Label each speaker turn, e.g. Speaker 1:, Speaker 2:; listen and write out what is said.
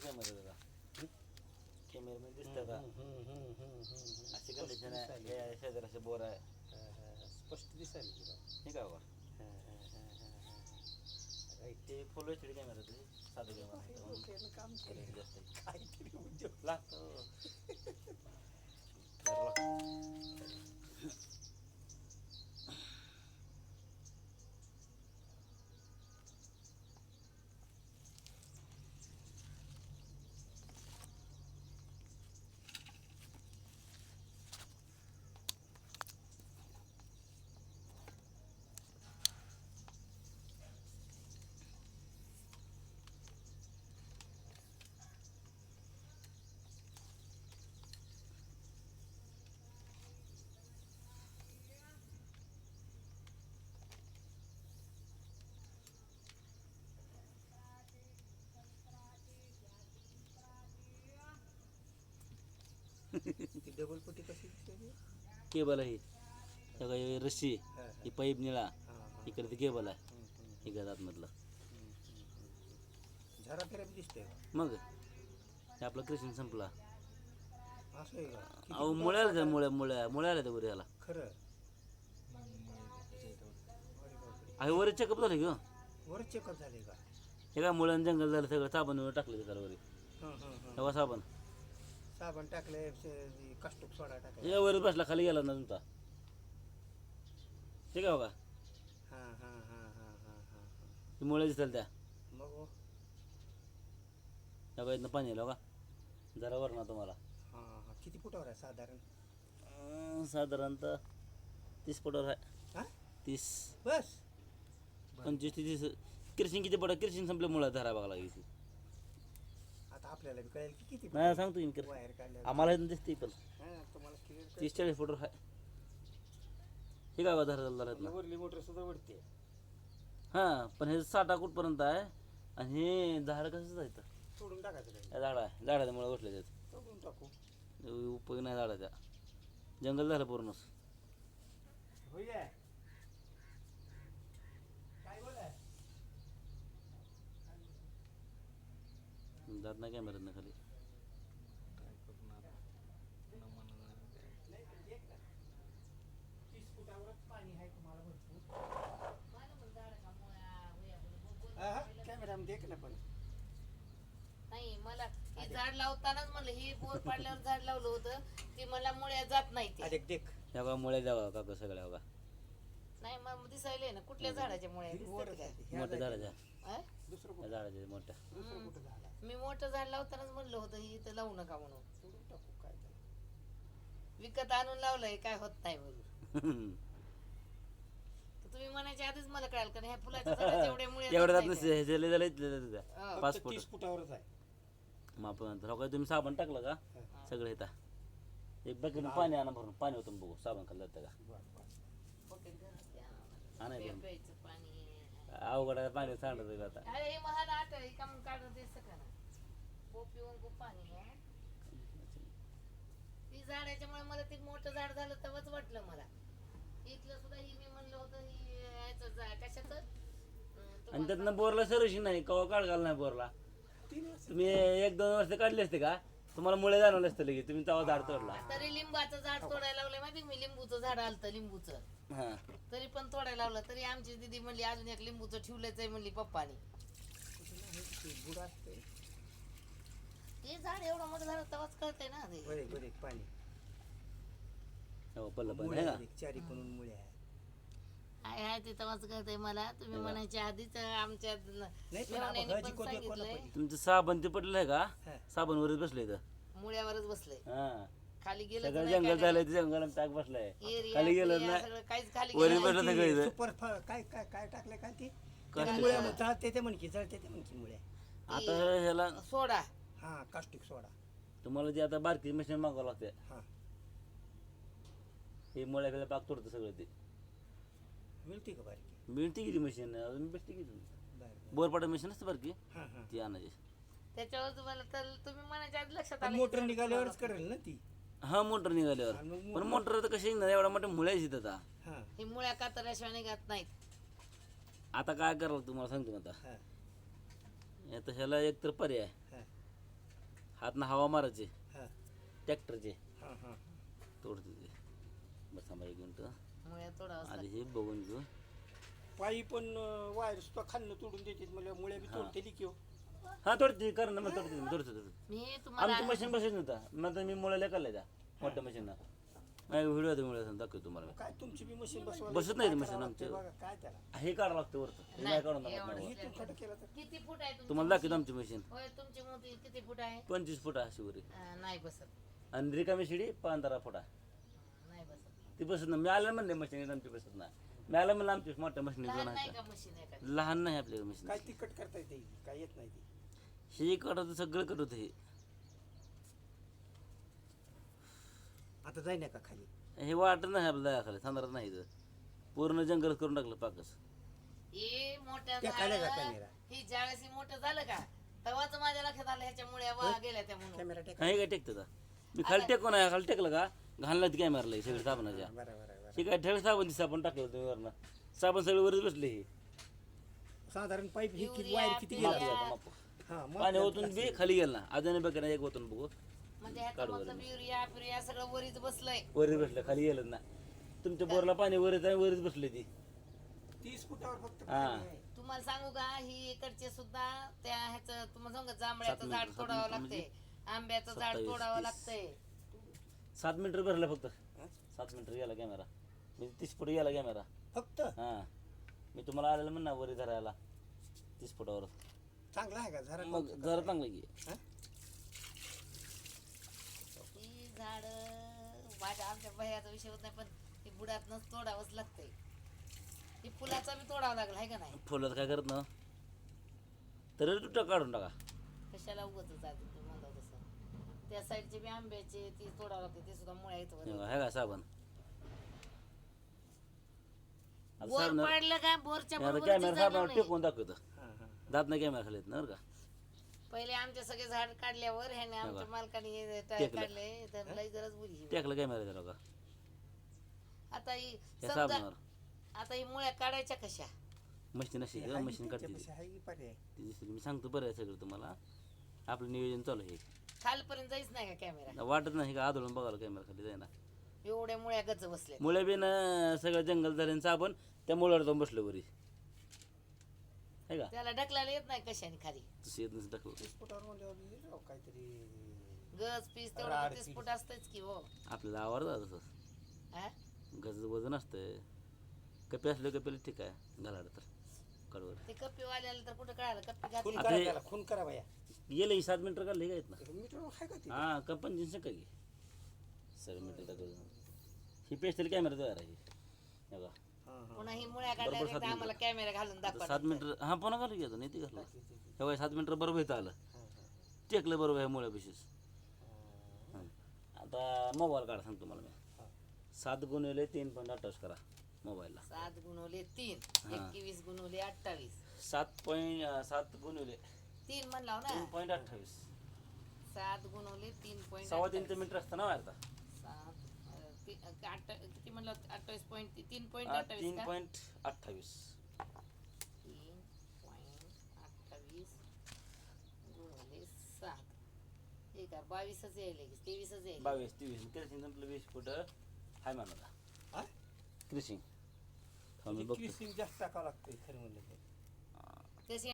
Speaker 1: Camera त्याला कॅमेरामध्ये दिसतं का अशी कंडिशन आहे हे शेजाराचे बोर आहे
Speaker 2: स्पष्ट दिसायला तुला
Speaker 1: ठीक आहे बा ते फुल एच डी कॅमेरा ते साधं कॅमेरा
Speaker 2: काम
Speaker 1: जास्त
Speaker 2: काहीतरी उद्योग
Speaker 1: लागतो
Speaker 2: ती डबल पट्टी कशी दिसते
Speaker 1: केबल आहे सगळं रस्सी ही पाईप निळा इकडे ते केबल आहे इकडे आतमधलं
Speaker 2: झरा फेरा बी दिसते
Speaker 1: मग हे आपला कृष्ण संपला
Speaker 2: असं आहे का
Speaker 1: अहो मुळ्याला त्या मुळ्याला त्या वर याला
Speaker 2: खरं
Speaker 1: आहे वर चेकअप झालं की हो
Speaker 2: वर चेकअप झाले का
Speaker 1: हे काय मुळ्यानं जंगल झालं सगळं साबण टाकलं त्याला वरी तेव्हा साबण
Speaker 2: साबण टाकले काष्टूक सोडा टाकले
Speaker 1: या वर बसला खाली गेला ना तुमचा ठीक आहे बघा
Speaker 2: हां हां हां हां हां हां
Speaker 1: ती मुळे दिसतात त्या
Speaker 2: मग
Speaker 1: त्या बाईतनं पाणी आलं का जरा वर ना तुम्हाला
Speaker 2: हां हां किती फुटावर आहे साधारण
Speaker 1: साधारणतः 30 फुटावर आहे
Speaker 2: हां
Speaker 1: 30
Speaker 2: बस
Speaker 1: 25 ते 30 किरशिंग किती पडा किरशिंग संपल्यामुळे धरा बघा लागली
Speaker 2: आता आपल्याला बी कळेल की किती
Speaker 1: नाही सांगतो मी
Speaker 2: वायर काढल्या
Speaker 1: आम्हाला इथं दिसते पण
Speaker 2: हां तुम्हाला क्लिअर
Speaker 1: 30-40 फुटावर आहे हे काय धरा झाला
Speaker 2: वरली मोटर सुद्धा वडते
Speaker 1: हां पण हे 60 कुठपर्यंत आहे आणि हे झाड कसं जायचं
Speaker 2: सोडून टाकायचं काही
Speaker 1: झाड आहे झाडाच्या मुळे बसले त्यात
Speaker 2: सोडून टाकू
Speaker 1: उपयोग नाही झाडाचा जंगल झालं पूर्णच
Speaker 2: होय काय बोलाय
Speaker 1: जात नाही कॅमेऱ्यात ना खाली
Speaker 2: कॅमेरा देख ना पण
Speaker 3: नाही मला हे झाड लावतानाच म्हणलं हे बोर पाडल्यावर झाड लावलं होतं ते मला मुळ्या जात नाही ते
Speaker 2: देख देख
Speaker 1: या बघा मुळे द्यावा काका सगळ्या बघा
Speaker 3: नाही मग दिसायले ना कुठल्या झाडाच्या मुळ्या दिसतात काय?
Speaker 1: मोठ्या झाडाच्या
Speaker 3: अं?
Speaker 2: दुसरं
Speaker 1: त्या झाडाच्या मोठ्या
Speaker 2: दुसरं कुठं झाला
Speaker 3: मी मोठं झाड लावतानाच म्हणलं होतं हे इथं लावू नका म्हणून
Speaker 2: सोडून टाकू काय त्याला.
Speaker 3: विकत आणून लावलंय काय होत नाही म्हणून तर तुम्ही म्हणायच्या आधीच मला कळाल कारण ह्या फुलाच्या झाडाच्या एवढ्या मुळ्या जात
Speaker 1: एवढ्यात
Speaker 3: नाहीत.
Speaker 1: नसते हे झाले झाले
Speaker 3: हा.
Speaker 1: 5
Speaker 2: फक्त
Speaker 1: फूट
Speaker 2: 30 फुटावरच आहे
Speaker 1: मग आपण तुम्ही साबण टाकलं का
Speaker 2: हा.
Speaker 1: सगळं येतं एक बघ पाणी आणा भरून पाणी होतं बघू साबण खाल्लं जातं का
Speaker 2: बरं बरं
Speaker 3: ओके, घरात या.
Speaker 1: आणाय पण
Speaker 3: प्यायचं पाणी
Speaker 1: अवघड आहे पाणी सांडत आता
Speaker 3: अरे हे महान आट आहे का मग काढून द्यायचं का ना खूप पिऊन खूप पाणी आहे ती झाडाच्यामुळे मला ते मोठं झाड झालं तेव्हाच वाटलं मला इथलं सुद्धा ही मी म्हणलं होतं ही याचं कशाचं
Speaker 1: आणि त्यातनं बोरला सरशी नाही कवा काढ घाल नाही बोरला
Speaker 2: 3 वर्ष
Speaker 1: तुम्ही 1-2 वर्ष काढले असते का तुम्हाला मुळे जाणवले असते लगे तुम्ही तेव्हा झाड तोडला
Speaker 3: तरी लिंबाचं झाड तोडायला लावलंय माहिती मी लिंबूचं झाड आलतं लिंबूचं
Speaker 1: हां
Speaker 3: तरी पण तोडायला लावलं तरी आमची दीदी म्हणली अजून एक लिंबूचं ठेवलंच आहे म्हणली पप्पानी
Speaker 2: बुड असते
Speaker 3: ते झाड एवढं मोठं झालं तेव्हाच कळतंय ना ते
Speaker 2: बरे बरे पाणी
Speaker 1: हो पल्लं पण
Speaker 2: मुळ्या
Speaker 1: आहे
Speaker 2: आहेत, चारी कोणून मुळ्या आहेत.
Speaker 3: हाय हाय ते तेव्हाच कळतंय मला तुम्ही म्हणायच्या आधीच आमच्या
Speaker 2: नाही पण आपण
Speaker 3: मेवण्याने
Speaker 2: हळदी
Speaker 3: पण
Speaker 2: कोणत्या
Speaker 3: सांगितलंय
Speaker 2: पाहिजे
Speaker 1: तुमचं साबण ते पडलं आहे का
Speaker 2: हा.
Speaker 1: साबणवरच बसले तर
Speaker 3: मुळ्यावरच बसलंय
Speaker 1: हां
Speaker 3: खाली गेलं
Speaker 1: सगळं जंगल झालंय ते जंगल टाक बसलाय
Speaker 3: एरिया
Speaker 1: खाली गेलं
Speaker 3: एरिया
Speaker 1: नाही
Speaker 3: सगळं काहीच खाली
Speaker 1: वरील
Speaker 3: गेलं
Speaker 1: बसलं सगळं इथं.
Speaker 2: सुपर काय काय काय टाकले काय ते
Speaker 1: काष्टिक
Speaker 2: मुळ्या
Speaker 1: सोडा.
Speaker 2: जळते ते म्हणकी जळते ते म्हणकी मुळ्या
Speaker 1: आता ह्याला
Speaker 3: नाही. सोडा
Speaker 2: हा काष्टिक सोडा
Speaker 1: तुम्हाला जे आता बारकी मशीन मागावं लागते
Speaker 2: हा
Speaker 1: हे मुळ्याकडे पाक तोडतं सगळं ते
Speaker 2: मिळते का बारकी
Speaker 1: मिळते किती मशीन अजून भेटते किती
Speaker 2: बरं
Speaker 1: बोरपाटा मशीन असते बारकी
Speaker 2: हा हा
Speaker 1: ती आणायची
Speaker 3: त्याच्यावर तुम्हाला तर तुम्ही म्हणायच्या आधी लक्षात
Speaker 2: पण
Speaker 3: आलं
Speaker 2: मोटर
Speaker 3: की
Speaker 2: निघाल्यावरच करेल ना ती
Speaker 1: हा मोटर निघाल्यावर
Speaker 2: आणि मग
Speaker 1: पण मोटर तर कशी निघणार एवढा मोठ्या मुळ्याच येतात आता
Speaker 2: हा
Speaker 3: ही मुळ्या कातरल्याशिवाय निघत नाहीत
Speaker 1: आता काय करावं तुम्हाला सांगतो आता
Speaker 2: हा
Speaker 1: आता ह्याला एक तर पर्याय
Speaker 2: हा
Speaker 1: हातनं हवा मारायचे
Speaker 2: हा
Speaker 1: ट्रॅक्टरचे
Speaker 2: हा हा
Speaker 1: तोडते ते. बस थांबा एक मिनिट
Speaker 3: मुळ्या तोडावंच
Speaker 1: आधी
Speaker 3: लागतं.
Speaker 1: हे बघून घेऊ.
Speaker 2: पायी पण वायर सुद्धा खाल्लं तोडून देतात म्हणजे मुळे बी तोडते की हो.
Speaker 1: हा तोडते कर ना मग तोडते तोडते
Speaker 3: मी तुम्हाला
Speaker 1: आमची मशीन बसत नव्हता मग मी मुळाला काढल्या त्या मोठ्या मशीनला माझ्या व्हिडिओ आहे मुळे दाखवतो तुम्हाला मी.
Speaker 2: काय तुमची बी मशीन बसवायला
Speaker 1: बसत नाही ती
Speaker 2: काय
Speaker 1: मशीन
Speaker 2: करावं
Speaker 1: आमची.
Speaker 2: लागतंय बघा, काय त्याला
Speaker 1: हे काढावं लागतं वरतं हे नाही काढून दाखवत
Speaker 3: एवढं
Speaker 1: नाही.
Speaker 2: हे तुमच्याकडे केलं तर
Speaker 3: किती फूट आहे तुमची
Speaker 1: तुम्हाला दाखवतो आमची मशीन
Speaker 3: होय तुमची मोठी किती फूट आहे
Speaker 1: 25 फूट अशी वरी
Speaker 3: नाही बसत
Speaker 1: आणि रिकामी शिडी 15 फुटा
Speaker 3: नाही बसत.
Speaker 1: ती बसत ना मी आलं म्हणले मशीन आमची बसत ना मी आलं म्हणलं आमची मोठ्या मशीन
Speaker 3: लहान
Speaker 1: दोन
Speaker 3: नाही
Speaker 1: आहेत
Speaker 3: का मशीन आहे का
Speaker 1: लहान नाही आपल्याकडे मशीन
Speaker 2: काय तिकट करता येते काय येत नाही ती
Speaker 1: हे करत सगळं करत होतं हे
Speaker 2: आता जाई नाही का खाली
Speaker 1: हे वाटत नाही आपल्या खाली थांबत नाही इथं पूर्ण जंगल करून टाकलं पाकच
Speaker 3: हे मोठ्या
Speaker 2: त्या खाली का
Speaker 3: झाडाला
Speaker 2: कॅमेरा?
Speaker 3: ही ज्यावेळेस हे मोठं झालं का तेव्हाच माझ्या लक्षात आलं ह्याच्यामुळे वा गेल्या त्या म्हणून
Speaker 2: कॅमेरा टेक
Speaker 1: काही काय टेकतं मी खाली टेकून आहे खाली टेकलं का घालला ती कॅमेराला सगळी साबणाच्या
Speaker 2: बरोबर
Speaker 1: हे काय ठेळ साबण ती साबण टाकलं तुम्ही वरनं साबण सगळे वरच बसले हे
Speaker 2: साधारण पाईप ही किती
Speaker 3: युरिया,
Speaker 2: वायर किती
Speaker 3: पिरिया.
Speaker 2: गेला
Speaker 1: माप आता, माप.
Speaker 2: हा मग
Speaker 1: पाणी ओतून बी खाली गेलं ना अजून बघा एक ओतून बघू
Speaker 3: म्हणजे ह्याचं मतलब युरिया पिरिया सगळं वरीच बसलंय
Speaker 1: वरच बसलं खाली गेलं ना तुमच्या बोरला पाणी वरच आहे वरच बसले ती
Speaker 2: 30 फुटावर फक्त
Speaker 1: हा.
Speaker 2: पाणी आहे.
Speaker 3: तुम्हाला सांगू का ही इकडचे सुद्धा त्या ह्याचं तुम्हाला सांगू का जांभळ्याचं
Speaker 1: सात
Speaker 3: झाड
Speaker 1: मीटर,
Speaker 3: तोडावं
Speaker 1: सात मीटर
Speaker 3: लागतंय आंब्याचं झाड
Speaker 1: 27,
Speaker 3: तोडावं
Speaker 1: 30.
Speaker 3: लागतंय
Speaker 1: 7 मीटर भरलं फक्त
Speaker 2: हा?
Speaker 1: 7 मीटर गेला कॅमेरा म्हणजे 30 फूट गेला कॅमेरा
Speaker 2: फक्त
Speaker 1: हा मी तुम्हाला आलेलं म्हणा वरी धरायला 30 फुटावर
Speaker 2: चांगला आहे का जरा
Speaker 1: मग जरा चांगलं की
Speaker 2: हा?
Speaker 3: ही झाड माझ्या आमच्या भयाचा विषय होत नाही पण ही बुडातनंच तोडावंच लागतंय ही फुलाचा बी तोडावं लागला आहे का नाही
Speaker 1: फुलं काय करत ना तर तुटं काढून टाका
Speaker 3: कशाला उगत जाते तुम्ही म्हणता तसं त्या साईडचे बी आंब्याचे ती तोडावं लागते ते सुद्धा मुळ्या येतो
Speaker 1: हे का साबण आता
Speaker 3: बोर
Speaker 1: साबण
Speaker 3: पाडलं का बोरच्या बरोबरच
Speaker 1: कॅमेरा
Speaker 3: झालं
Speaker 1: साबण
Speaker 3: नाही.
Speaker 1: टेकून दाखवतं
Speaker 2: हा, हा.
Speaker 1: दात नाही कॅमेरा खाली येत ना बरं का
Speaker 3: पहिले आमचे सगळे झाड काढल्यावर ह्याने आमच्या मालकाने हे
Speaker 1: टेकलं.
Speaker 3: काढले तर लई जराच बुरी
Speaker 1: टेकलं कॅमेरा त्याला का
Speaker 3: आता ही
Speaker 1: या
Speaker 3: समजा
Speaker 1: साबणावर
Speaker 3: आता ही मुळ्या काढायच्या कशा
Speaker 1: मशीन अशी
Speaker 2: आहे
Speaker 1: मशीन काढते
Speaker 2: त्यांच्यापाशी आहे की पर्याय
Speaker 1: ती दिसली मी सांगतो बरं आहे सगळं तुम्हाला आपलं नियोजन चालू आहे
Speaker 3: खालपर्यंत जायच नाही का कॅमेरा
Speaker 1: वाटत नाही का आदळून बघायला कॅमेरा खाली जाईना
Speaker 3: एवढ्या मुळ्या गच बसल्या
Speaker 1: मुळे बी ना सगळं जंगल झाले साबण त्या मुळावर जाऊन बसलं वरी आहे का
Speaker 3: त्याला ढकलायला येत नाही कशाने खाली
Speaker 1: तसं येत नसतं दाखवलं
Speaker 2: 30 फुटावर म्हणल्यावर येईल राव काहीतरी
Speaker 3: गज पीस तेवढं
Speaker 2: राड
Speaker 3: 30
Speaker 2: पीस.
Speaker 3: फूट असतंच की हो
Speaker 1: आपल्याला आवडतं तसं
Speaker 3: हा?
Speaker 1: गज वजन असतं कपी असलं कपीला ठीक आहे घालायला तर कडवर
Speaker 3: ते कप्पी वाल्याला तर कुठं कळालं कप्पी घातली
Speaker 2: खून
Speaker 1: आता
Speaker 2: करा
Speaker 1: हे-
Speaker 2: त्याला खून करा बाया
Speaker 1: गेलं 7 मीटर काढले का येत ना
Speaker 2: मीटर आहे का ते
Speaker 1: हां कंपनी जिन्स का की 7 मीटर टाकलं ही पेस्टल कॅमेरा तयार आहे हे बघा
Speaker 2: हा, हा.
Speaker 3: पुन्हा ही मुळ्या
Speaker 1: बरोबर
Speaker 3: काढल्यावर
Speaker 1: 7
Speaker 3: एकदा आम्हाला कॅमेरा घालून दाखवा
Speaker 1: 7 मीटर हां पुन्हा घालू घेतो नाही ती घालू हे बघा 7 मीटर बरोबर इथं आलं
Speaker 2: हा, हा.
Speaker 1: टेकलं बरोबर आहे मुळे पिशीस आता मोबाईल काढा सांगतो मला मी 7 गुणिले 3.28 करा मोबाईलला
Speaker 3: 7 गुणवले 3
Speaker 1: हा.
Speaker 3: 21 गुणवले 28
Speaker 1: 7 गुणिले
Speaker 3: 3 म्हणलाव ना
Speaker 1: 3.28
Speaker 3: 7 गुणवले 3 पॉईंट
Speaker 1: 3.25 मीटर असतं ना आता
Speaker 3: किती म्हणलं 28 पॉईंट 3 पॉईंट 28 का
Speaker 1: 3.28
Speaker 3: 3.28 गुणवले 7 हे का 22च येईल 23च येईल
Speaker 1: 22 23 क्रिसिंग संपलं 20 फूट हाय म्हणा
Speaker 2: हा?
Speaker 1: क्रिसिंग
Speaker 2: म्हणजे क्रिसिंग जास्त टाकावं लागतंय खरं म्हणलं तर.
Speaker 3: तशी